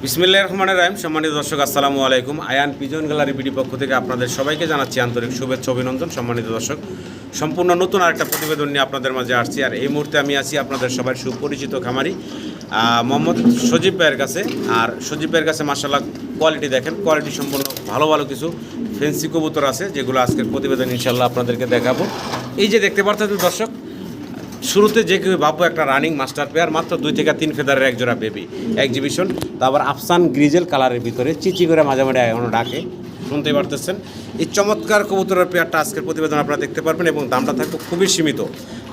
বিসমিল্লাহির রহমানির রহিম। সম্মানিত দর্শক, আসসালামু আলাইকুম। আয়ান পিজন গ্যালারি বিডি পক্ষ থেকে আপনাদের সবাইকে জানাচ্ছি আন্তরিক শুভেচ্ছা অভিনন্দন। সম্মানিত দর্শক, সম্পূর্ণ নতুন আরেকটা প্রতিবেদন নিয়ে আপনাদের মাঝে আসছি। আর এই মুহূর্তে আমি আছি আপনাদের সবার সুপরিচিত খামারি মোহাম্মদ সজীব ভাইয়ের কাছে। আর সজীব ভাইয়ের কাছে মাশাআল্লাহ কোয়ালিটি দেখেন, কোয়ালিটি সম্পূর্ণ ভালো ভালো কিছু ফেন্সি কবুতর আছে, যেগুলো আজকের প্রতিবেদন ইনশাল্লাহ আপনাদেরকে দেখাবো। এই যে দেখতে পাচ্ছেন দর্শক, শুরুতে যে কেউ ভাববো একটা রানিং মাস্টার পেয়ার, মাত্র 2 থেকে 3 ফেদারের এক জোড়া বেবি এক্সিবিশন। তারপর আফসান গ্রিজেল কালারের ভিতরে চিচি করে মাঝে মাঝে এখনও ডাকে, শুনতেই পারতেছেন। এই চমৎকার কবুতরের পেয়ারটা আজকের প্রতিবেদন আপনারা দেখতে পারবেন এবং দামটা থাকবে খুবই সীমিত।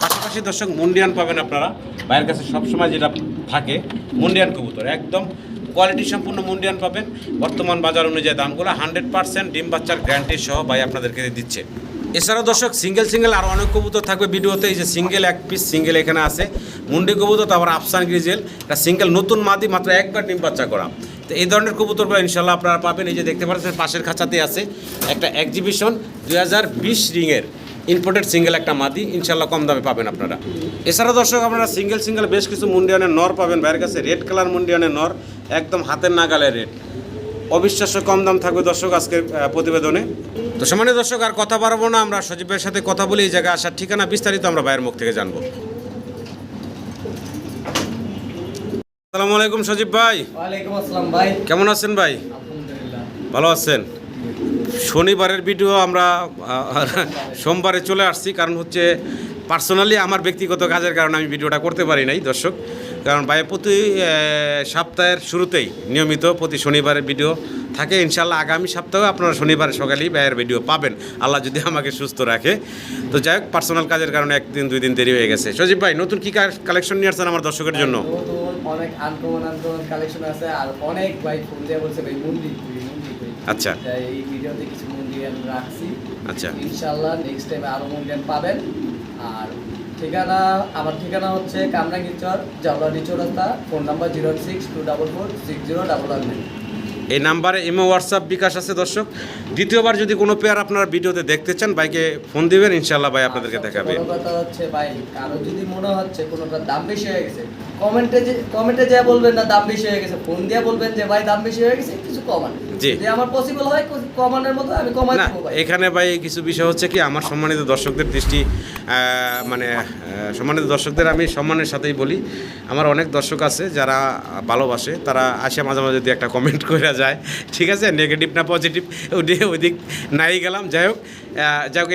পাশাপাশি দর্শক মুন্ডিয়ান পাবেন আপনারা ভাইয়ের কাছে সবসময় যেটা থাকে, মুন্ডিয়ান কবুতর একদম কোয়ালিটি সম্পূর্ণ মুন্ডিয়ান পাবেন। বর্তমান বাজার অনুযায়ী দামগুলো 100% ডিম বাচ্চার গ্যারান্টি সহ ভাই আপনাদেরকে দিচ্ছে। এছাড়াও দর্শক সিঙ্গেল আরও অনেক কবুতর থাকবে ভিডিওতে। এই যে সিঙ্গেল এক পিস সিঙ্গেল এখানে আছে মুন্ডি কবুতর, তারপর আফসান গ্রিজেল, এটা সিঙ্গেল নতুন মাদি, মাত্র একবার ডিম বাচ্চা করা। তো এই ধরনের কবুতরগুলো ইনশাল্লাহ আপনারা পাবেন। এই যে দেখতে পাচ্ছেন পাশের খাঁচাতে আছে একটা এক্সিবিশন 2020 রিংয়ের ইম্পোর্টেড সিঙ্গেল একটা মাদি, ইনশাল্লাহ কম দামে পাবেন আপনারা। এছাড়া দর্শক আপনারা সিঙ্গেল বেশ কিছু মুন্ডিয়ানের নর পাবেন ভাইয়ের কাছে। রেড কালার মুন্ডিয়ানের নর, একদম হাতের নাগালের রেড, অবিশ্বাস্য কম দাম থাকবে দর্শক আজকের প্রতিবেদনে। তো সম্মানিত দর্শক, আর কথা বাড়াবো না, আমরা সজীবের সাথে কথা বলি। এই জায়গায় আসার ঠিকানা বিস্তারিত আমরা ভাইয়ের মুখ থেকে জানবো। আসসালামু আলাইকুম সজীব ভাই। ওয়ালাইকুম আসসালাম ভাই, কেমন আছেন ভাই? আলহামদুলিল্লাহ ভালো আছেন। শনিবারের ভিডিও আমরা সোমবারে চলে আসছি, কারণ হচ্ছে পার্সোনালি আমার ব্যক্তিগত কাজের কারণে আমি ভিডিওটা করতে পারি নাই দর্শক। কারণ ভাই প্রতি সপ্তাহের শুরুতেই নিয়মিত প্রতি শনিবারের ভিডিও থাকে। ইনশাল্লাহ আগামী সপ্তাহে আপনারা শনিবার সকালেই ভাইয়ের ভিডিও পাবেন, আল্লাহ যদি আমাকে সুস্থ রাখে। তো যাই হোক, পার্সোনাল কাজের কারণে 1-2 দিন দেরি হয়ে গেছে। সজীব ভাই, নতুন কি কালেকশন নিয়ে আসছেন আমার দর্শকের জন্য? অনেক আনকমন কালেকশন আছে, আর অনেক ভাই ফোন দিয়ে বলছে ভাই মুন্ডি। আচ্ছা, এই ভিডিওতে কিছু মুন্ডিয়ান রাখছি। আচ্ছা, ইনশাআল্লাহ নেক্সট টাইমে আরো মুন্ডিয়ান পাবেন। আর আমার ঠিকানা হচ্ছে কামরাঙ্গীরচর, জাওলাডি চৌরাস্তা। Phone number 06244460199। এই নাম্বারে ইমো, হোয়াটসঅ্যাপ, বিকাশ আছে দর্শক। দ্বিতীয়বার যদি কোনো পেয়ার আপনারা ভিডিওতে দেখতে চান, ভাইকে ফোন দিবেন, ইনশাল্লাহ ভাই আপনাদেরকে দেখাবে। বড় কথা হচ্ছে ভাই, কারো যদি মনে হচ্ছে কোনোটার দাম বেশি হয়ে গেছে, কমেন্টে যা বলবেন না দাম বেশি হয়ে গেছে, ফোন দিয়ে বলবেন যে ভাই দাম বেশি হয়ে গেছে, কিছু কমান। জি, যে আমার পসিবল হয় কমানোর মতো আমি কমাই দেব ভাই। এখানে ভাই কিছু বিষয় হচ্ছে কি, আমার সম্মানিত দর্শকদের দৃষ্টি সম্মানিত দর্শকদের আমি সম্মানের সাথেই বলি, আমার অনেক দর্শক আছে যারা ভালোবাসে, তারা আসে মাঝে মাঝে যদি একটা কমেন্ট করে যায়, ঠিক আছে, নেগেটিভ না পজিটিভ ওই দিক নাই গেলাম। যাই হোক,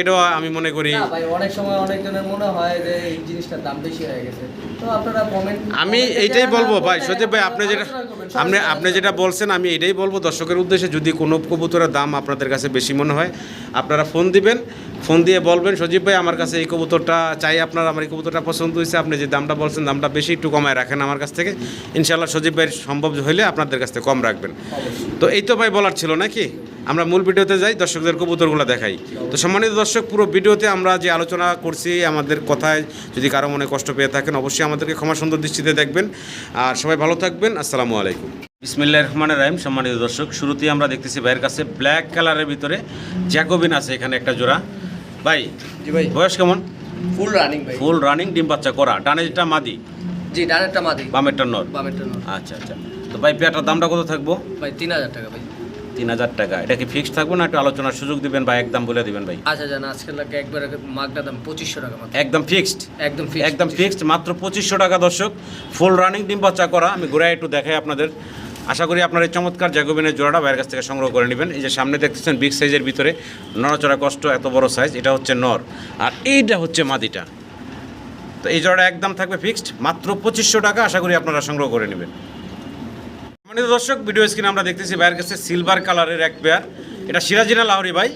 এটাও আমি মনে করি ভাই অনেক সময় অনেকজনের মনে হয় যে এই জিনিসটার দাম বেশি হয়ে গেছে, তো আপনারা কমেন্ট। আমি এইটাই বলবো ভাই সজীব ভাই, আপনি যেটা বলছেন আমি এটাই বলবো দর্শকের উদ্দেশ্যে। যদি কোনো কবুতরের দাম আপনাদের কাছে বেশি মনে হয়, আপনারা ফোন দিবেন, ফোন দিয়ে বলবেন সজীব ভাই আমার কাছে এই কবুতরটা চাই, আপনার আমার এই কবুতরটা পছন্দ হয়েছে, আপনি যে দামটা বলছেন দামটা বেশি, একটু কমায় রাখেন আমার কাছ থেকে। ইনশাল্লাহ সজীব ভাইয়ের সম্ভব হলে আপনাদের কাছ থেকে কম রাখবেন। তো এই তো ভাই বলার ছিল নাকি, আমরা মূল ভিডিওতে যাই, দর্শকদের কবুতরগুলো দেখাই। তো সম্মানিত দর্শক, পুরো ভিডিওতে আমরা যে আলোচনা করছি, আমাদের কথায় যদি কারো মনে কষ্ট পেয়ে থাকেন, অবশ্যই আমাদেরকে ক্ষমা সুন্দর দৃষ্টিতে দেখবেন। আর সবাই ভালো থাকবেন। আসসালামু আলাইকুম। বিসমিল্লাহির রহমানির রহিম। সম্মানিত দর্শক, শুরুতেই আমরা দেখতেছি ভাইয়ের কাছে ব্ল্যাক কালারের ভিতরে জ্যাকোবিন আছে এখানে একটা জোড়া। ভাই জি ভাই, বয়স কেমন? ফুল রানিং ভাই, ফুল রানিং, ডিম বাচ্চা করা। ডানেরটা মাদি, জি ডানেরটা মাদি, বামেরটা নর। আচ্ছা, তো ভাই পেয়ারটার দামটা কত থাকবো? ভাই 3000 টাকা ভাই। 3000 টাকা। এটা কি ফিক্সড থাকবো না একটু আলোচনার সুযোগ দিবেন বা একদম বলে দিবেন ভাই? আচ্ছা জানা, আজকে লাগে একবার মাগনা দাম 2500 টাকা মাত্র। একদম ফিক্সড? একদম ফিক্সড, মাত্র 2500 টাকা দর্শক। ফুল রানিং ডিম বাচ্চা করা। আমি ঘুরে একটু দেখাই আপনাদের। আশা করি আপনার এই চমৎকার জ্যাকোবিনের জোড়াটা ভাইয়ের কাছ থেকে সংগ্রহ করে নেবেন। এই যে সামনে দেখতেছেন বিগ সাইজের ভিতরে, নড়াচড়া কষ্ট, এত বড় সাইজ, এটা হচ্ছে নর আর এইটা হচ্ছে মাদিটা। তো এই জোড়াটা একদম থাকবে ফিক্সড মাত্র 2500 টাকা। আশা করি আপনারা সংগ্রহ করে নেবেন। সম্মানিত দর্শক, ভিডিও স্ক্রিনে আমরা দেখতেছি ভাইয়ের কাছে সিলভার কালারের এক পেয়ার। এটা সিরাজি না লাহোরি ভাই?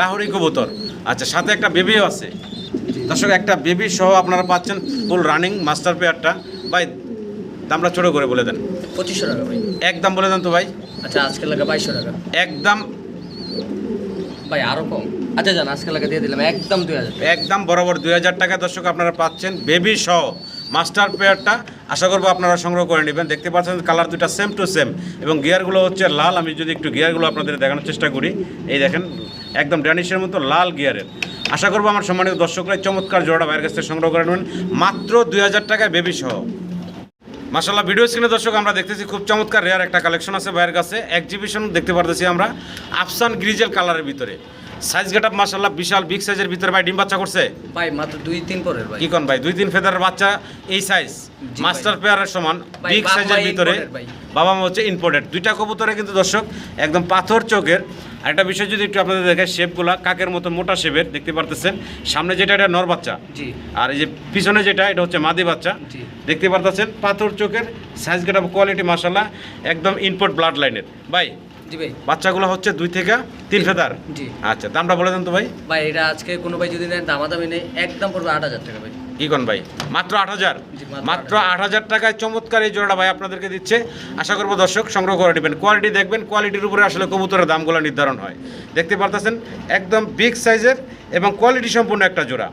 লাহোরি কবুতর। আচ্ছা, সাথে একটা বেবিও আছে দর্শক, একটা বেবি সহ আপনারা পাচ্ছেন ফুল রানিং মাস্টার পেয়ারটা। ভাই দামটা ছোটো করে বলে দেন। 2500 টাকা ভাই। একদম বলে দেন তো ভাই। আচ্ছা, আজকে লাগা 2200 টাকা একদম ভাই, আরো কম। আচ্ছা জান, আজকে লাগা দিয়ে দিলাম একদম 2000। একদম বরাবর 2000 টাকা দর্শক আপনারা পাচ্ছেন বেবি সহ মাস্টার পেয়ারটা। আশা করবো আপনারা সংগ্রহ করে নেবেন। দেখতে পাচ্ছেন কালার দুটা সেম টু সেম এবং গিয়ারগুলো হচ্ছে লাল। আমি যদি একটু গিয়ারগুলো আপনাদের দেখানোর চেষ্টা করি, এই দেখেন একদম ড্যানিশের মতো লাল গিয়ারের। আশা করবো আমার সম্মানিত দর্শকরা চমৎকার জোড়া ভাইয়ের কাছ থেকে সংগ্রহ করে নেবেন মাত্র 2000 টাকায় বেবি সহ। মাশাআল্লাহ ভিডিও স্ক্রিনে দর্শক আমরা দেখতেছি খুব চমৎকার রেয়ার একটা কালেকশন আছে ভাইয়ের কাছে। এক্সিবিশন দেখতে পারতেছি আমরা আফসান গ্রিজেল কালারের ভিতরে। সাইজ গেটআপ মাশাআল্লাহ বিশাল বিগ সাইজের ভিতরে ভাই ডিম বাচ্চা করছে ভাই মাত্র 2-3 পরের ভাই। কি কোন ভাই 2-3 ফেদারের বাচ্চা এই সাইজ ভাই। মাস্টার পেয়ারের সমান ভাই, বিগ বাবা সাইজের মা ভিতরে। imported ভাই। বাবা মা হচ্ছে ইম্পোর্টেড। দুইটা কবুতরে কিন্তু দর্শক একদম পাথর চোখের। আরেকটা বিষয় যদি একটু আপনাদের দেখায়, শেপগুলা কাকের মতো মোটা শেপের দেখতে পারতেছেন। সামনে যেটা এটা নর বাচ্চা, জি আর এই যে পিছনে যেটা এটা হচ্ছে মাদি বাচ্চা জি। দেখতে পারতেছেন। পাথর চোখের সাইজ গেটআপ কোয়ালিটি মাশাআল্লাহ একদম ইম্পোর্ট ব্লাড লাইনের। ভাই জি ভাই। বাচ্চাগুলো হচ্ছে 2 থেকে 3 ফেদার। জি আচ্ছা দামটা বলে দেন তো ভাই। ভাই এটা আজকে কোনো ভাই যদি নেন দামাদামি নেই, একদম পড়বে 8000 টাকা ভাই। কি কোন ভাই মাত্র 8000? জি, মাত্র 8000 টাকায় চমৎকার এই জোড়াটা ভাই আপনাদেরকে দিচ্ছে। আশা করবো দর্শক সংগ্রহ করে নেবেন। কোয়ালিটি দেখবেন, কোয়ালিটির উপরে আসলে কবুতরের দামগুলো নির্ধারণ হয়। দেখতে পারতেছেন একদম বিগ সাইজের এবং কোয়ালিটি সম্পূর্ণ একটা জোড়া।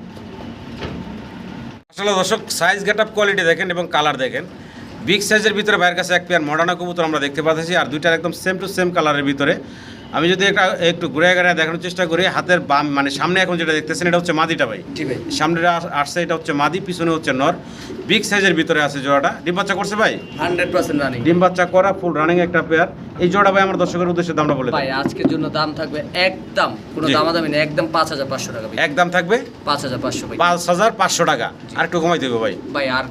আসলে দর্শক সাইজ গেটআপ কোয়ালিটি দেখেন এবং কালার দেখেন। বিগ সাইজের ভিতরে ভাইয়ের কাছে এক পেয়ার মডার্না কবুতর আমরা দেখতে পাচ্ছি, আর দুইটার একদম সেম টু সেম কালারের ভিতরে। আমি যদি একটু ঘুরে ঘুরে দেখানোর চেষ্টা করি, হাতের বাম মানে সামনে এখন যেটা দেখতেছেন এটা হচ্ছে মাদিটা ভাই। জি ভাই। সামনে আসছে এটা হচ্ছে মাদি, পিছনে হচ্ছে নর। বিগ সাইজের ভিতরে আছে জোড়াটা। ডিম বাচ্চা করছে ভাই? 100% রানিং। ডিম বাচ্চা করা ফুল রানিং একটা পেয়ার। এই জোড়া ভাই আমার দর্শকের উদ্দেশ্যে দামটা বলে ভাই দেন। আজকের জন্য দাম থাকবে একদম কোনো জি। দামাদামি নেই, একদম 5500 টাকা ভাই। একদম থাকবে 5500 ভাই। 5500 টাকা। আর একটু কমাই দেবো ভাই। ভাই আর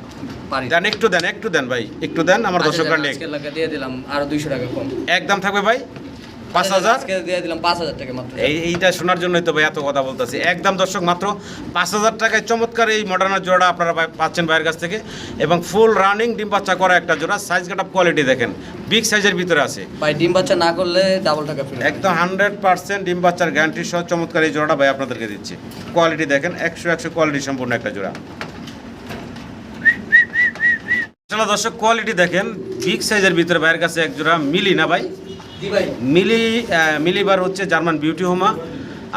পারি না। দেন একটু দেন ভাই, একটু দেন আমার দর্শকরা নিয়ে। আজকে লাগা দিয়ে দিলাম আরো 200 টাকা কম। একদম থাকবে ভাই 5000। আজকে দিয়ে দিলাম 5000 টাকা মাত্র। এইটা শোনার জন্যই তো ভাই এত কথা বলতেছি। একদম দর্শক মাত্র 5000 টাকায় চমৎকার এই মডার্নার জোড়া আপনারা পাচ্ছেন ভাইয়ের কাছ থেকে, এবং ফুল রানিং ডিম বাচ্চা করা একটা জোড়া। সাইজ গেটআপ কোয়ালিটি দেখেন বিগ সাইজের ভিতরে আছে। ভাই ডিম বাচ্চা না করলে ডাবল টাকা ফ্রি। একদম 100% ডিম বাচ্চার গ্যারান্টি সহ চমৎকার এই জোড়াটা ভাই আপনাদেরকে দিচ্ছে। কোয়ালিটি দেখেন 100 কোয়ালিটি সম্পূর্ণ একটা জোড়া। চলো দর্শক কোয়ালিটি দেখেন বিগ সাইজের ভিতরে ভাইয়ের কাছে এক জোড়া মিলি না ভাই, জি ভাই। মিলিবার হচ্ছে জার্মান বিউটি হোমা।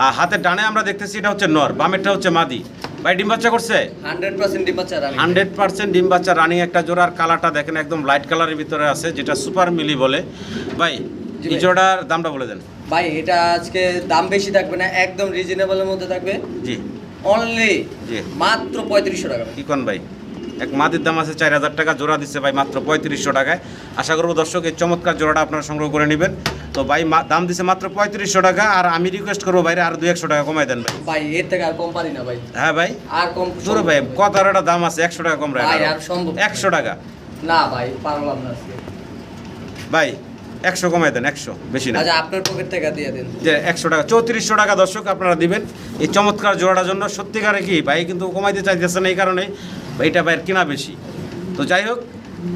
আর হাতের ডানে আমরা দেখতেছি এটা হচ্ছে নর, বামেরটা হচ্ছে মাদি। ভাই ডিম বাচ্চা করছে? 100% ডিম বাচ্চা রানিং। 100% ডিম বাচ্চা রানিং একটা জোড়ার। কালারটা দেখেন একদম লাইট কালারের ভিতরে আছে, যেটা সুপার মিলি বলে। ভাই জি এই ভাই। জোড়ার দামটা বলে দেন। ভাই এটা আজকে দাম বেশি থাকবে না, একদম রিজনেবলের মধ্যে থাকবে। জি অনলি জি। মাত্র 3500 টাকা ভাই। কি কোন ভাই, এক মাদির দাম আছে 4000 টাকা, জোড়া দিচ্ছে ভাই মাত্র 3500 টাকায়। আশা করবো দর্শক এই চমৎকার জোড়াটা আপনারা সংগ্রহ করে নেবেন। তো ভাই দাম দিচ্ছে মাত্র 3500 টাকা, আর আমি রিকোয়েস্ট করবো ভাইরে আর 200 টাকা কমাই দেন ভাই। ভাই এর থেকে আর কম পারি না ভাই। হ্যাঁ ভাই আর কম জোরে ভাই, কত আর একটা দাম আছে 100 টাকা কম ভাই রাখা। আর সম্ভব না। 100 টাকা না ভাই পারলাম না আজকে। ভাই 100 কমাই দেন, 100 বেশি না। আচ্ছা আপনার পকেট থেকে দিয়ে দেন। যে 100 টাকা 3400 টাকা দর্শক আপনারা দিবেন এই চমৎকার জোড়াটার জন্য। সত্যিকারে কি ভাই কিন্তু কমাইতে চাইতেছেন এই কারণে এইটা ভাইয়ের কিনা বেশি। তো যাই হোক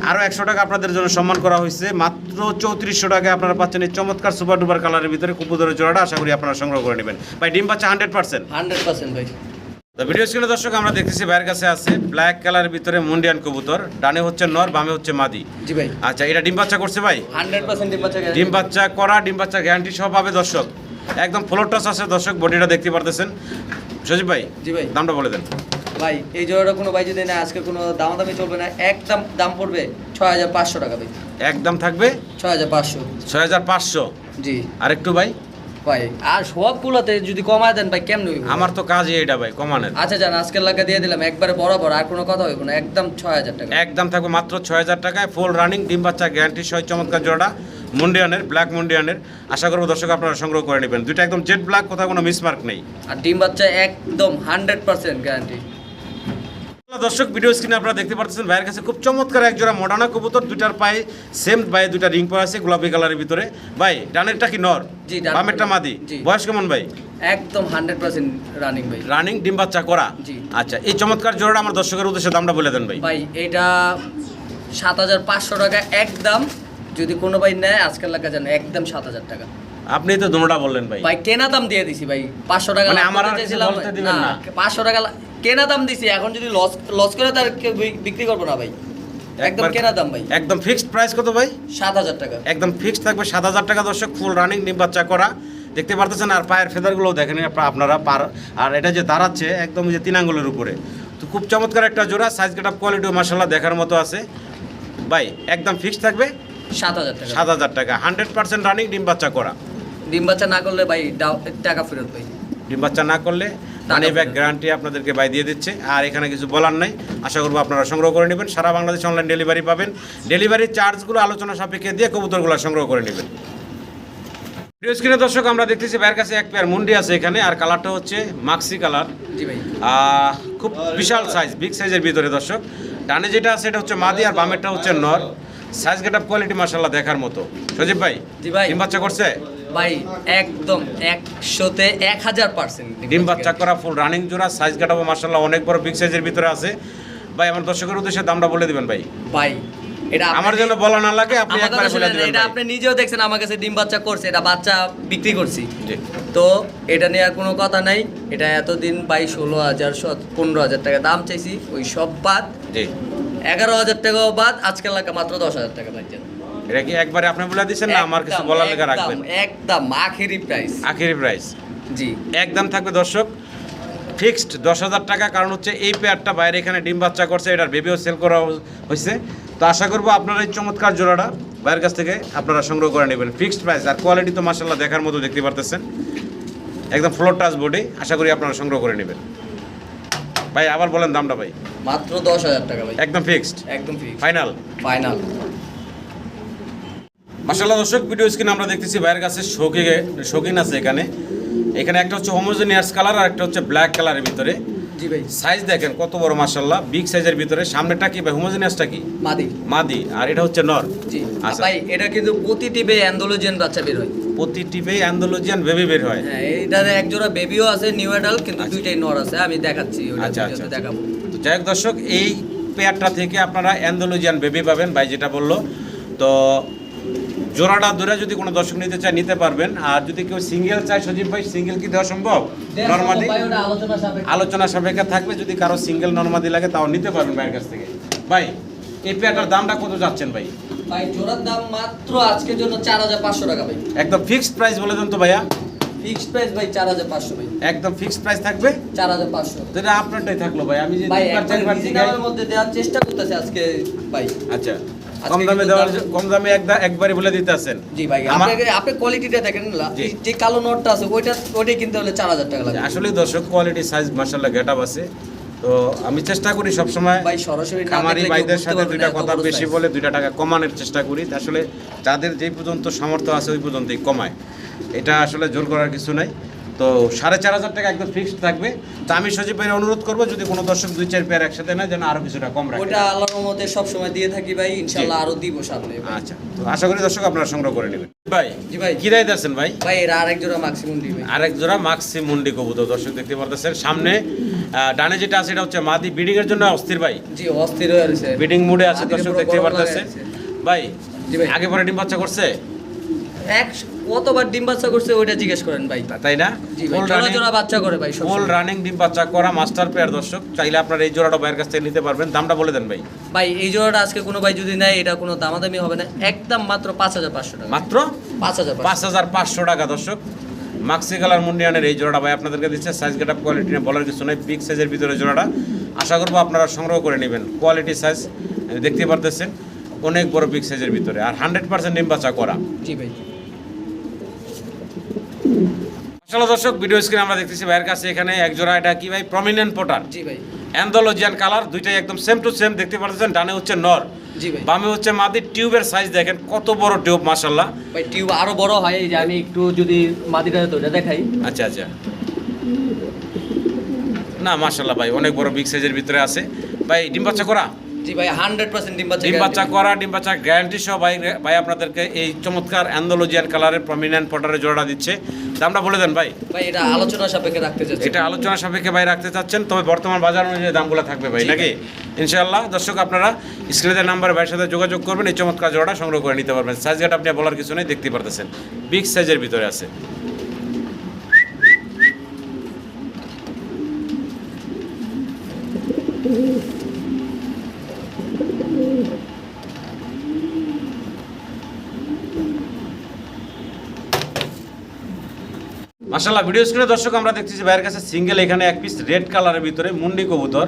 আরও 100 টাকা আপনাদের জন্য সম্মান করা হয়েছে। মাত্র 3400 টাকায় আপনারা পাচ্ছেন এই চমৎকার সুপার ডুপার কালারের ভিতরে কবুতরের জোড়াটা। আশা করি আপনারা সংগ্রহ করে নেবেন। ভাই ডিম বাচ্চা 100%। 100% ভাই। তো ভিডিও স্ক্রিনে দর্শক আমরা দেখতেছি ভাইয়ের কাছে আছে ব্ল্যাক কালারের ভিতরে মুন্ডিয়ান কবুতর। ডানে হচ্ছে নর, বামে হচ্ছে মাদি। জি ভাই। আচ্ছা এটা ডিম বাচ্চা করছে ভাই? 100% ডিম বাচ্চা ডিম বাচ্চা করা, ডিম বাচ্চা গ্যারান্টি সহ পাবে দর্শক। একদম ফ্লোর টাচ আছে দর্শক, বডিটা দেখতে পারতেছেন। সজীব ভাই জি ভাই। দামটা বলে দেন। ভাই এই জোড়াটা কোনো ভাই যদি না আজকে কোনো দামাদামি চলবে না, একদম দাম পড়বে 6500 টাকা ভাই। একদম থাকবে 6500। 6500। জি আর একটু ভাই ভাই আর সবগুলোতে যদি কমায় দেন ভাই কেমন হইব? আমার তো কাজই এটা ভাই কমানের। আচ্ছা জান আজকের লাগা দিয়ে দিলাম একবারে বরাবর, আর কোনো কথা হইব না, একদম 6000 টাকা। একদম থাকবে মাত্র 6000 টাকায় ফুল রানিং ডিম বাচ্চা গ্যারান্টি সহ চমৎকার জোড়া মুন্ডিয়ানের, ব্ল্যাক মুন্ডিয়ানের। আশা করবো দর্শক আপনারা সংগ্রহ করে নেবেন। দুইটা একদম জেড ব্ল্যাক, কোথাও কোনো মিসমার্ক নেই। আর ডিম বাচ্চা একদম 100% গ্যারান্টি। দর্শক ভিডিও স্ক্রিনে আপনারা দেখতে পাচ্ছেন ভাইয়ের কাছে খুব চমৎকার এক জোড়া মডার্না কবুতর। দুইটার পায়ে সেম পায়ে দুইটা রিং পরা আছে গোলাপি কালারের ভিতরে। ভাই ডানেরটা কি নর, জি, ডান- বামেরটা মাদি? জি। বয়স কেমন ভাই? একদম 100% রানিং ভাই। রানিং ডিম বাচ্চা করা। জি। আচ্ছা এই চমৎকার জোড়াটা আমার দর্শকের উদ্দেশ্যে দামটা বলে দেন ভাই। ভাই এটা 7500 টাকা একদম। যদি কোনো ভাই নেয় আজকের লাগা জানো একদম 7000 টাকা। আপনি তো দুটোটা বললেন ভাই। ভাই কেনা দাম দিয়ে দিছি ভাই 500 টাকা। মানে লাভ আমার আর করতে কিছু চাইছিলাম, বলতে দিবেন না? 500 টাকা কেনা দাম দিছি, এখন যদি লস করে তার কেউ বিক্রি করবো না ভাই। একদম একবার- কেনা দাম ভাই। একদম ফিক্সড প্রাইস কত ভাই? 7000 টাকা। একদম ফিক্সড থাকবে 7000 টাকা দর্শক, ফুল রানিং ডিম বাচ্চা করা। দেখতে পারতেছেন আর পায়ের ফেদারগুলোও দেখেন আপনারা আর এটা যে দাঁড়াচ্ছে একদম যে 3 আঙ্গুলের উপরে। তো খুব চমৎকার একটা জোড়া। সাইজ গেটআপ কোয়ালিটিও মাশাআল্লাহ দেখার মতো আছে। ভাই একদম ফিক্সড থাকবে 7000 টাকা। 7000 টাকা 100% রানিং ডিম বাচ্চা করা। ডিম বাচ্চা না করলে ভাই টাকা ফেরত ভাই। ডিম বাচ্চা না করলে মানি ব্যাক গ্যারান্টি আপনাদেরকে ভাই দিয়ে দিচ্ছে। আর এখানে কিছু বলার নাই, আশা করবো আপনারা সংগ্রহ করে নেবেন। সারা বাংলাদেশে অনলাইন ডেলিভারি পাবেন। ডেলিভারি চার্জগুলো আলোচনা সাপেক্ষে দিয়ে কবুতরগুলো সংগ্রহ করে নেবেন। প্রিয় স্ক্রিনে দর্শক আমরা দেখতেছি ভাইয়ের কাছে এক পেয়ার মুন্ডি আছে এখানে, আর কালারটা হচ্ছে মাক্সি কালার। জি ভাই। খুব বিশাল সাইজ, বিগ সাইজের ভিতরে দর্শক। ডানে যেটা আছে এটা হচ্ছে মাদি, আর বামেরটা হচ্ছে নর। সাইজ গেট আপ কোয়ালিটি মাশাআল্লাহ দেখার মতো। সজীব ভাই, জি ভাই। ডিম বাচ্চা করছে? ভাই একদম 100তে 1000%। ডিম বাচ্চা করা ফুল রানিং জোড়া, সাইজ গেট আপ মাশাআল্লাহ অনেক বড় বিগ সাইজের ভিতরে আছে। ভাই আমার দর্শকের উদ্দেশ্যে দামটা বলে দিবেন ভাই। ভাই এটা আমার জন্য বলা না লাগে, আপনি একবার বলে দিবেন। এটা আপনি নিজেও দেখছেন আমার কাছে ডিম বাচ্চা করছে, এটা বাচ্চা বিক্রি করছি। জি। তো এটা নিয়ে আর কোনো কথা নাই। এটা এতদিন 22-16,000 15,000 টাকা দাম চাইছি, ওই সব বাদ। জি। 11,000 টাকাও বাদ, আজকে লাগা মাত্র 10,000 টাকা পাচ্ছেন। এটা কি একবারে আপনি বলে দিচ্ছেন না আমার কিছু বলার লেগে রাখবেন? একদম আখেরি প্রাইস। আখেরি প্রাইস জি। একদম থাকবে দর্শক, ফিক্সড 10,000 টাকা। কারণ হচ্ছে এই পেয়ারটা বাইরে এখানে ডিম বাচ্চা করছে, এটার বেবিও সেল করা হয়েছে। তো আশা করবো আপনারা এই চমৎকার জোড়াটা বাইরের কাছ থেকে আপনারা সংগ্রহ করে নেবেন। ফিক্সড প্রাইস, আর কোয়ালিটি তো মাশাআল্লাহ দেখার মতো, দেখতে পারতেছেন একদম ফ্লোর টাচ বডি। আশা করি আপনারা সংগ্রহ করে নেবেন। ভাই আবার বলেন দামটা ভাই। মাত্র 10,000 টাকা ভাই। একদম ফিক্সড, একদম ফিক্স। ফাইনাল। ফাইনাল। মাশাআল্লাহ দর্শক, ভিডিও স্ক্রিনে আমরা দেখতেছি বাইরের কাছে শৌখিন আছে এখানে। এখানে একটা হচ্ছে হোমোজেনিয়াস কালার, আর একটা হচ্ছে ব্ল্যাক কালারের ভিতরে। জি ভাই। সাইজ দেখেন কত বড় মাশাআল্লাহ, বিগ সাইজের ভিতরে। সামনেটা কি ভাই, হোমোজেনিয়াসটা কি? মাদি। মাদি, আর এটা হচ্ছে নর। জি। আচ্ছা। ভাই এটা কিন্তু প্রতি টিপে অ্যান্ডোলোজিয়ান বাচ্চা বের হয়। প্রতি টিপেই অ্যান্ডালুজিয়ান বেবি বের হয়। হ্যাঁ, এইটার এক জোড়া বেবিও আছে, নিউ অ্যাডাল্ট, কিন্তু দুইটাই নর আছে। আমি দেখাচ্ছি, ওটা আচ্ছা, ভিডিওতে আচ্ছা। দেখাবো। তো যাই হোক দর্শক, এই পেয়ারটা থেকে আপনারা অ্যান্ডালুজিয়ান বেবি পাবেন ভাই যেটা বললো। তো জোড়াটা ধরে যদি কোনো দর্শক নিতে চায় নিতে পারবেন। আর যদি কেউ সিঙ্গেল চায় সজীব ভাই, সিঙ্গেল কি দেওয়া সম্ভব? নরমাদি ভাই ওটা আলোচনা সাপেক্ষে। আলোচনা সাপেক্ষে থাকবে। যদি কারো সিঙ্গেল নরমাদি লাগে তাও নিতে পারবেন ভাইয়ের কাছ থেকে। ভাই এই পেয়ারটার দামটা কত যাচ্ছেন ভাই? ভাই জোড়ার দাম মাত্র আজকের জন্য 4,500 টাকা ভাই। একদম ফিক্সড প্রাইস বলে দেন তো ভাইয়া। ফিক্সড প্রাইস ভাই 4,500 ভাই। একদম ফিক্সড প্রাইস থাকবে 4,500। তো এটা আপনারটাই থাকলো ভাই। আমি যে ভাই তিনবার চারবার জিগাই। রিজনেবলের মধ্যে দেওয়ার চেষ্টা করতেছি আজকে ভাই। আচ্ছা, আজকে কম দামে কিন্তু দেওয়ার, দাম- কম দামে একবারে বলে দিতে আছেন। জি ভাই, আপনি কোয়ালিটিটা দেখেন না, জি। যে কালো নোটটা আছে ওইটাই কিনতে হলে 4,000 টাকা লাগবে। আসলে দর্শক কোয়ালিটি সাইজ মাশাআল্লাহ গেটআপ আছে। তো আমি চেষ্টা করি সবসময় ভাই সরাসরি না খামারি দেখলে কেউ ভাইদের বুঝতে সাথে পারবে দুইটা না এত কথা বড় বেশি size। বলে 2 টাকা কমানোর চেষ্টা করি। আসলে যাদের যেই পর্যন্ত সামর্থ্য আছে ওই পর্যন্তই কমায়, এটা আসলে জোর করার কিছু নাই। তো 4,500 টাকা একদম ফিক্সড থাকবে। তো আমি সজীব ভাইয়ের অনুরোধ করবো যদি কোনো দর্শক 2-4 পেয়ার একসাথে নেয় যেন আরো কিছুটা কম রাখে। ওটা আল্লাহর রহমতে সব সময় দিয়ে থাকি ভাই, ইনশাআল্লাহ আরো দিব সামনে ভাই। আচ্ছা, তো আশা করি দর্শক আপনারা সংগ্রহ করে নেবেন। ভাই জি ভাই। কি রায় দিচ্ছেন ভাই? ভাই এর আরেক জোড়া ম্যাক্সিমাম দি ভাই। আরেক জোড়া মাক্সি মুন্ডি কবুতর দর্শক দেখতে পারতেছেন। সামনে ডানে যেটা আছে এটা হচ্ছে মাদি, বিডিং এর জন্য অস্থির ভাই, জি অস্থির হয়ে রয়েছে। বিডিং মুডে আছে মাদিকে দর্শক পুরো দেখতে গরম পারতেছেন লাগাই ভাই। জি ভাই। আগে পরে ডিম বাচ্চা করছে? কতবার ডিম বাচ্চা করছে ওইটা জিজ্ঞেস করেন ভাই। তাই না? জি ভাই, জোড়া জোড়া বাচ্চা করে ভাই সব ফুল সময়। রানিং ডিম বাচ্চা করা মাস্টার পেয়ার দর্শক। চাইলে আপনার এই জোড়াটা ভাইয়ের কাছ থেকে নিতে পারবেন। দামটা বলে দেন ভাই। ভাই এই জোড়াটা আজকে কোনো ভাই যদি নেয় এটা কোনো দামাদামি হবে না, একদম মাত্র 5,500 টাকা। মাত্র 5,500। 5,500 টাকা দর্শক। মাক্সি কালার মুন্ডিয়ানের এই জোড়াটা ভাই আপনাদেরকে দিচ্ছে। সাইজ গেটআপ কোয়ালিটি নিয়ে বলার কিছু নাই, বিগ সাইজের ভিতরে জোড়াটা। আশা করবো আপনারা সংগ্রহ করে নেবেন। কোয়ালিটি সাইজ দেখতে পারতেছেন অনেক বড় বিগ সাইজের ভিতরে, আর 100% ডিম বাচ্চা করা। জি ভাই। আসলে দর্শক ভিডিও স্ক্রিনে আমরা দেখতেছি ভাইয়ের কাছে এখানে এক জোড়া, এটা কি ভাই? প্রমিনেন্ট পটার জি ভাই। অ্যান্ডালুজিয়ান কালার, দুইটাই একদম সেম টু সেম দেখতে পাচ্ছেন। ডানে হচ্ছে নর, জি ভাই। বামে হচ্ছে মাদি। টিউবের সাইজ দেখেন কত বড় টিউব মাশাআল্লাহ। ভাই টিউব আরো বড় হয়, এই যে আমি একটু যদি মাদিটা তো এটা দেখাই। আচ্ছা আচ্ছা, না মাশাআল্লাহ ভাই অনেক বড় বিগ সাইজের ভিতরে আছে ভাই। ডিম বাচ্চা করা? জি ভাই 100% ডিম বাচ্চা। ডিম বাচ্চা করা, ডিম বাচ্চা গ্যারান্টি সহ ভাই। ভাই আপনাদেরকে এই চমৎকার অ্যান্ডালুজিয়ান কালারের প্রমিনেন্ট পটারের জোড়াটা দিচ্ছে। দামটা বলে দেন ভাই। ভাই এটা আলোচনা সাপেক্ষে রাখতে চাচ্ছি। এটা আলোচনা সাপেক্ষে ভাই রাখতে চাচ্ছেন, তবে বর্তমান বাজার অনুযায়ী দামগুলো থাকবে ভাই, জি নাকি? ইনশাআল্লাহ দর্শক আপনারা স্ক্রিনের নাম্বারে ভাইয়ের সাথে যোগাযোগ করবেন, এই চমৎকার জোড়াটা সংগ্রহ করে নিতে পারবেন। সাইজ গেট আপনি বলার কিছু নেই, দেখতে পারতেছেন বিগ সাইজের ভিতরে আছে। মাশাআল্লাহ ভিডিও স্ক্রিনে দর্শক আমরা দেখতেছি ভাইয়ের কাছে সিঙ্গেল এখানে এক পিস রেড কালারের ভিতরে মুন্ডি কবুতর।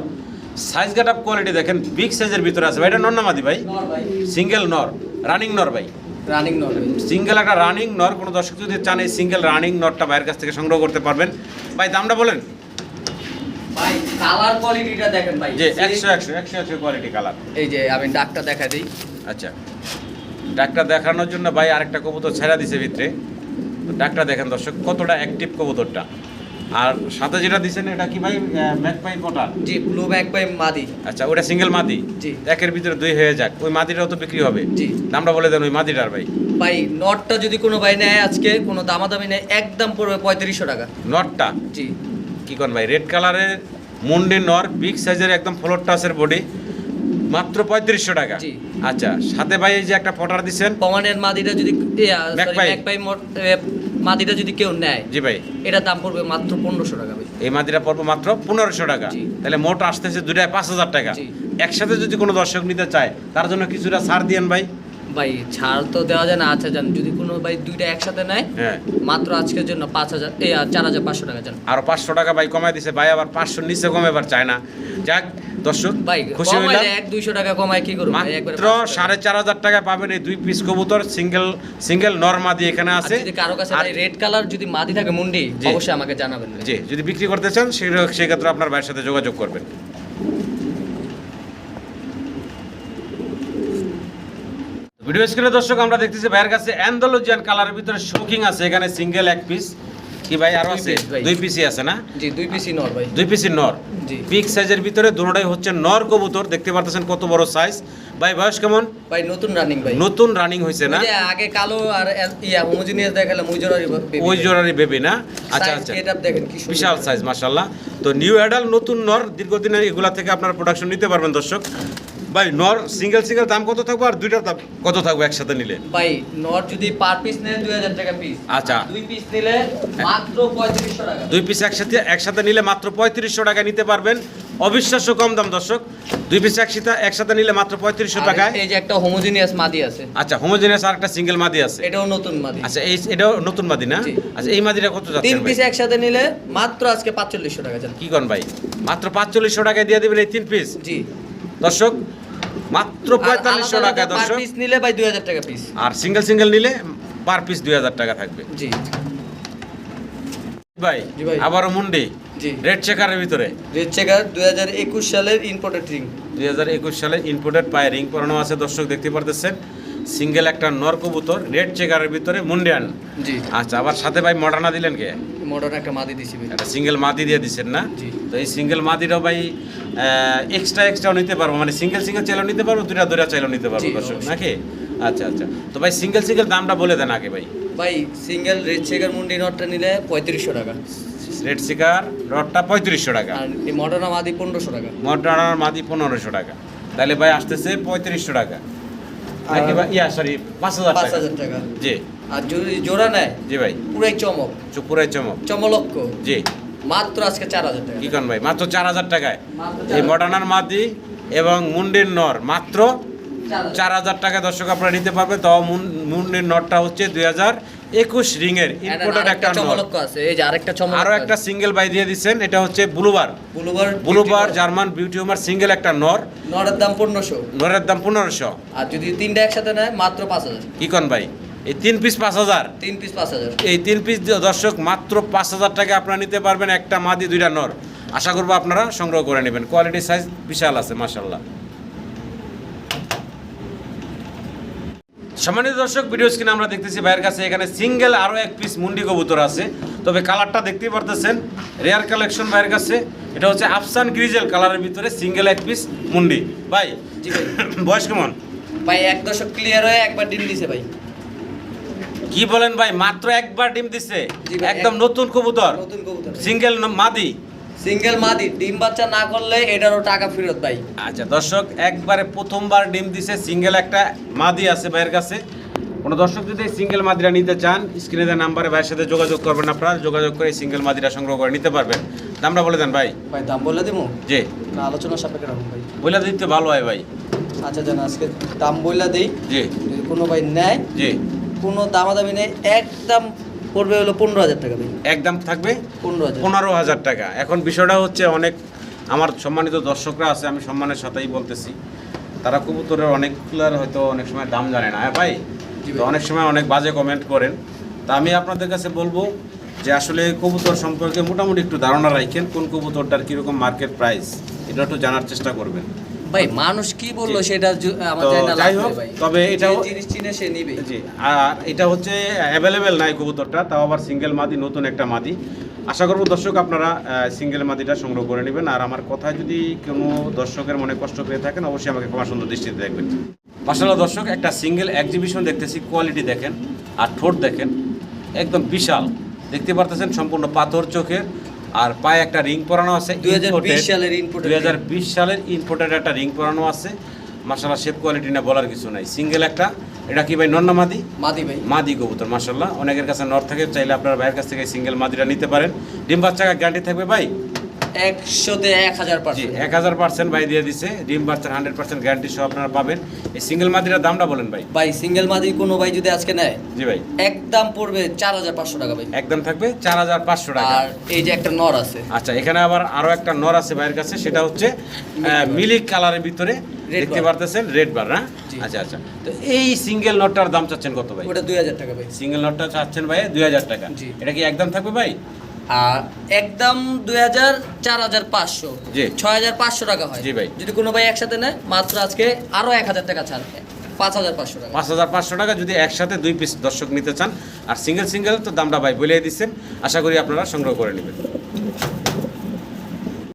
সাইজ গেট আপ কোয়ালিটি দেখেন বিগ সাইজের ভিতরে আছে ভাই। এটা নর না মাদি ভাই? নর ভাই। সিঙ্গেল নর, রানিং নর ভাই। রানিং নর ভাই। সিঙ্গেল একটা রানিং নর। কোনো দর্শক যদি চান এই সিঙ্গেল রানিং নরটা ভাইয়ের কাছ থেকে সংগ্রহ করতে পারবেন। ভাই দামটা বলেন। ভাই কালার কোয়ালিটিটা দেখেন ভাই, যে 100 কোয়ালিটি কালার। এই যে আমি ডাকটা দেখা দিই। আচ্ছা, ডাকটা দেখানোর জন্য ভাই আরেকটা কবুতর ছেড়া দিছে ভিতরে, তো ডাকটা দেখেন দর্শক কতটা অ্যাক্টিভ কবুতরটা। আর সাথে যেটা দিছেন এটা কি ভাই ম্যাকপাই পটার? জি, ব্লু ব্যাক বাই মাদি। আচ্ছা, ওটা সিঙ্গেল মাদি। জি। একের ভিতরে 2 হয়ে যাক, ওই মাদিটাও তো বিক্রি হবে। জি। দামটা বলে দেন ওই মাদিটার ভাই। ভাই নটটা যদি কোনো ভাই নেয় আজকে কোনো দামাদামি নেই, একদম পড়বে 3500 টাকা। নটটা জি। কি কোন ভাই, রেড কালারের মুন্ডি নর, বিগ সাইজের একদম ফ্লোর টাচের বডি, মাত্র 3500 টাকা। জি। আচ্ছা, সাথে ভাই এই যে একটা পটার দিছেন কমানের মাদিটা যদি ম্যাকপাই। মাদিটা যদি কেউ নেয়, জি ভাই, এটার দাম পড়বে মাত্র 1500 টাকা ভাই। এই মাদিটা পড়বে মাত্র 1500 টাকা। জি। তাহলে মোট আসতেছে দুটায় 5000 টাকা। জি। একসাথে যদি কোনো দর্শক নিতে চায় তার জন্য কিছুটা ছাড় দিয়েন ভাই। ভাই ছাড় তো দেওয়া যায় না। আচ্ছা জান, যদি কোনো ভাই দুইটা একসাথে নেয়, হ্যাঁ, মাত্র আজকের জন্য 4500 টাকা জান। আরো 500 টাকা ভাই কমায় দিছে ভাই, আবার 500 নিচে কমে এবার চায় না। যাক দর্শক, ভাই খুশি হইলাম। কমাইলে 1-200 টাকা কমায় কি করব ভাই? একবারে মাত্র 4500 টাকা পাবেন এই 2 পিস কবুতর, সিঙ্গেল নরমাদি এখানে আছে। যদি কারো কাছে আর- ভাই রেড কালার যদি মাদি থাকে মুন্ডি, জি। অবশ্যই আমাকে জানাবেন ভাই। জি, যদি বিক্রি করতে চান সেক্ষেত্রে আপনার ভাইয়ের সাথে যোগাযোগ করবেন। ভিডিও স্ক্রিনে দর্শক আমরা দেখতেছি ভাইয়ের কাছে অ্যান্ডালুজিয়ান কালারের ভিতরে শোকিং আছে, এখানে সিঙ্গেল 1 পিস। কি ভাই আরো 2 আছে? piece ভাই। 2 পিসই আছে না? জি, 2 পিসি নর ভাই। 2 পিসই নর। জি। বিগ সাইজের ভিতরে দুটোটাই হচ্ছে নর কবুতর, দেখতে পারতেছেন কত বড় সাইজ। ভাই বয়স কেমন? ভাই নতুন রানিং ভাই। নতুন রানিং হয়েছে না? ওই যে আগে কালো আর হোমোজিনিয়াস দেখালাম, ওই জোড়ারই baby ওই ভাই। জোড়ারই বেবি না? আচ্ছা Size, আচ্ছা, get-up দেখেন কি সুন্দর। বিশাল সাইজ মাশাআল্লাহ। তো নিউ অ্যাডাল নতুন নর, দীর্ঘদিনের এগুলা থেকে আপনারা প্রোডাকশন নিতে পারবেন দর্শক। ভাই নর সিঙ্গেল দাম কত থাকবে আর দুইটার দাম কত থাকবে একসাথে নিলে? ভাই নর যদি পার পিস নেন 2000 টাকা পিস। আচ্ছা। 2 পিস নিলে মাত্র 3500 টাকা। 2 পিস একসাথে নিলে মাত্র 3500 টাকা নিতে পারবেন। অবিশ্বাস্য কম দাম দর্শক। 2 পিস একসাথে নিলে মাত্র 3500 আর টাকায়। এই যে একটা হোমোজিনিয়াস মাদি আছে, আচ্ছা, হোমোজেনিয়াস আর একটা সিঙ্গেল মাদি আছে। এটাও নতুন মাদি। আচ্ছা, এটাও নতুন মাদি না? জি। আচ্ছা, এই মাদিটা কত যাচ্ছে 3 ভাই? পিস একসাথে নিলে মাত্র আজকে 4500 টাকা জান। কি কোন ভাই, মাত্র 4500 টাকায় দিয়ে দিবেন এই 3 পিস জি। দর্শক, মাত্র 4500 টাকায় পার দর্শক। পিস নিলে ভাই 2000 টাকা পিস। আর সিঙ্গেল নিলে পার পিস 2000 টাকা থাকবে। জি। ভাই জি ভাই। আবারও মুন্ডি জি। রেড চেকারের ভিতরে রেড চেকার 2021 সালের ইম্পোর্টেড রিং। 2021 সালে ইম্পোর্টেড পায়ে রিং পরানো আছে দর্শক, দেখতে পারতেছেন। সিঙ্গেল একটা নর কবুতর রেড চেকারের ভিতরে মুন্ডিয়ান। জি। আচ্ছা, আবার সাথে ভাই মডার্না দিলেন কে? মডার্ন একটা মাদি দিছি ভাই। একটা সিঙ্গেল মাদি দিয়ে দিচ্ছেন না? জি। তো এই সিঙ্গেল মাদিটাও ভাই এক্সট্রাও নিতে পারবো, মানে সিঙ্গেল চাইলেও নিতে পারবো, দুইটা চাইলেও নিতে পারবো জি, দর্শক অবশ্যই। নাকি? আচ্ছা আচ্ছা, তো ভাই সিঙ্গেল দামটা বলে দেন আগে ভাই। ভাই সিঙ্গেল রেড চেকার মুন্ডি নটটা নিলে 3500 টাকা। রেড চেকার রডটা 3500 টাকা, আর এই মডার্ন মাদি 1500 টাকা। মডার্নার মাদি 1500 টাকা। তাহলে ভাই আসতেছে 3500 টাকা। নাকি ভাই, সরি 5000 টাকা। 5000 টাকা। জি আর যদি জোড়া নেয় জি ভাই, পুরাই চমক, পুরাই চমক। চমলক্ষ, জি, মাত্র আজকে 4000 টাকা। কি কোন ভাই, মাত্র 4000 টাকায় মাত্র এই 4000 মডার্নার মাদি এবং মুন্ডির নর মাত্র 4000 4000 টাকা দর্শক আপনারা নিতে পারবেন। তাও মুন্ডির নটটা হচ্ছে 2021 রিংয়ের ইম্পোর্টেড একটা নর। চমলক্ষ আছে, এই যে আরেকটা চমলক্ষ। আরো একটা সিঙ্গেল বাই দিয়ে দিচ্ছেন, এটা হচ্ছে বুলুবার ব্লুবার জার্মান বিউটি উমার সিঙ্গেল একটা নর, নরের দাম 1500। নরের দাম 1500। আর যদি তিনটা একসাথে নেয় মাত্র 5000। কি কোন ভাই, এই 3 পিস 5000? 3 পিস 5000। এই 3 পিস দর্শক মাত্র 5000 টাকা আপনারা নিতে পারবেন, একটা মাদি দুইটা নর। আশা করবো আপনারা সংগ্রহ করে নেবেন, কোয়ালিটি সাইজ বিশাল আছে মাশাআল্লাহ। সম্মানিত দর্শক, ভিডিও স্ক্রিনে আমরা দেখতেছি ভাইয়ের কাছে এখানে সিঙ্গেল আরও 1 পিস মুন্ডি কবুতর আছে। তবে কালারটা দেখতেই পারতেছেন, রেয়ার কালেকশন ভাইয়ের কাছে। এটা হচ্ছে আফসান গ্রিজেল কালারের ভিতরে সিঙ্গেল 1 পিস মুন্ডি। ভাই জি ভাই। বয়স কেমন? ভাই 1 দশক ক্লিয়ার হয়ে একবার ডিম দিছে ভাই। কি বলেন ভাই, মাত্র একবার ডিম দিছে? জি ভাই, একদম নতুন কবুতর, নতুন কবুতর। সিঙ্গেল মাদি। সিঙ্গেল মাদি ডিম বাচ্চা না করলে এটারও টাকা ফেরত ভাই। আচ্ছা দর্শক, একবারে প্রথমবার ডিম দিছে, সিঙ্গেল একটা মাদি আছে ভাইয়ের কাছে। কোনো দর্শক যদি এই সিঙ্গেল মাদিরা নিতে চান, স্ক্রিনে দেওয়া নাম্বারে ভাইয়ের সাথে যোগাযোগ করবেন, আপনারা যোগাযোগ করে এই সিঙ্গেল মাদিরা সংগ্রহ করে নিতে পারবেন। দামটা বলে দেন ভাই। ভাই দাম বলে দেবো জি, না আলোচনা সাপেক্ষে রাখুন ভাই? বলে দিতে ভালো হয় ভাই। আচ্ছা জান, আজকে দাম বইলা দেই। জি যদি কোনো ভাই নেয়, জি, কোনো দামাদামি নেই, একদম পড়বে হলো 15000 টাকা ভাই। একদম থাকবে 15000। 15000 টাকা। এখন বিষয়টা হচ্ছে, অনেক আমার সম্মানিত দর্শকরা আছে, আমি সম্মানের সাথেই বলতেছি, তারা কবুতরের অনেকগুলার হয়তো অনেক সময় দাম জানে না। হ্যাঁ ভাই, জি তো ভাই। অনেক সময় অনেক বাজে কমেন্ট করেন। তা আমি আপনাদের কাছে বলবো, যে আসলে কবুতর সম্পর্কে মোটামুটি একটু ধারণা রাখেন, কোন কবুতরটার কীরকম মার্কেট প্রাইস এটা একটু জানার চেষ্টা করবেন। ভাই মানুষ কি বললো সেটা আমার তো জানি না, যাই লাগবে হোক, ভাই। তবে এটাও যে জিনিস চিনে সে নিবে। জি, আর এটা হচ্ছে অ্যাভেলেবেল নাই কবুতরটা, তাও আবার সিঙ্গেল মাদি, নতুন একটা মাদি। আশা করব দর্শক আপনারা সিঙ্গেল মাদিটা সংগ্রহ করে নেবেন। আর আমার কথায় যদি কোনো দর্শকের মনে কষ্ট পেয়ে থাকেন অবশ্যই আমাকে ক্ষমা সুন্দর দৃষ্টিতে দেখবেন। মাশাআল্লাহ দর্শক, একটা সিঙ্গেল এক্সিবিশন দেখতেছি, কোয়ালিটি দেখেন আর ঠোঁট দেখেন, একদম বিশাল। দেখতে পারতেছেন সম্পূর্ণ পাথর চোখের, আর পায়ে একটা রিং পরানো আছে। 2020 সালের ইনপুটেড 2020 সালের ইম্পোর্টেড একটা রিং পরানো আছে। মাশাআল্লাহ শেপ কোয়ালিটি না বলার কিছু নাই। সিঙ্গেল একটা, এটা কি ভাই নর না মাদি? মাদি ভাই। মাদি কবুতর মাশাআল্লাহ। অনেকের কাছে নর থাকে, চাইলে আপনার ভাইয়ের কাছ থেকে সিঙ্গেল মাদিটা নিতে পারেন। ডিম বাচ্চা গ্যারান্টি থাকবে ভাই 100তে 1000%। জি 1000% ভাই দিয়ে দিছে। ডিম বাচ্চার 100% গ্যারান্টি সহ আপনারা পাবেন। এই সিঙ্গেল মাদিটার দামটা বলেন ভাই। ভাই সিঙ্গেল মাদি কোনো ভাই যদি আজকে নেয়, জি ভাই, একদম পড়বে 4500 টাকা ভাই। একদম থাকবে 4500 টাকা। আর এই যে একটা নর আছে, আচ্ছা, এখানে আবার আরো একটা নর আছে ভাইয়ের কাছে, সেটা হচ্ছে মিলিক কালারের ভিতরে দেখতে পারতেছেন, রেড বার না? আচ্ছা আচ্ছা, তো এই সিঙ্গেল নটটার দাম চাচ্ছেন কত ভাই? ওটা 2000 টাকা ভাই। সিঙ্গেল নটটা চাচ্ছেন ভাই 2000 টাকা। জি। এটা কি একদম থাকবে ভাই? আর একদম 2000 4500, জি। 6500 টাকা হয়। জি ভাই। যদি কোনো ভাই একসাথে নেয় মাত্র আজকে আরো 1000 টাকা ছাড়, 5500 টাকা। 5500 টাকা যদি একসাথে 2 পিস দর্শক নিতে চান। আর সিঙ্গেল সিঙ্গেল তো দামটা ভাই বলে দিচ্ছেন, আশা করি আপনারা সংগ্রহ করে নেবেন।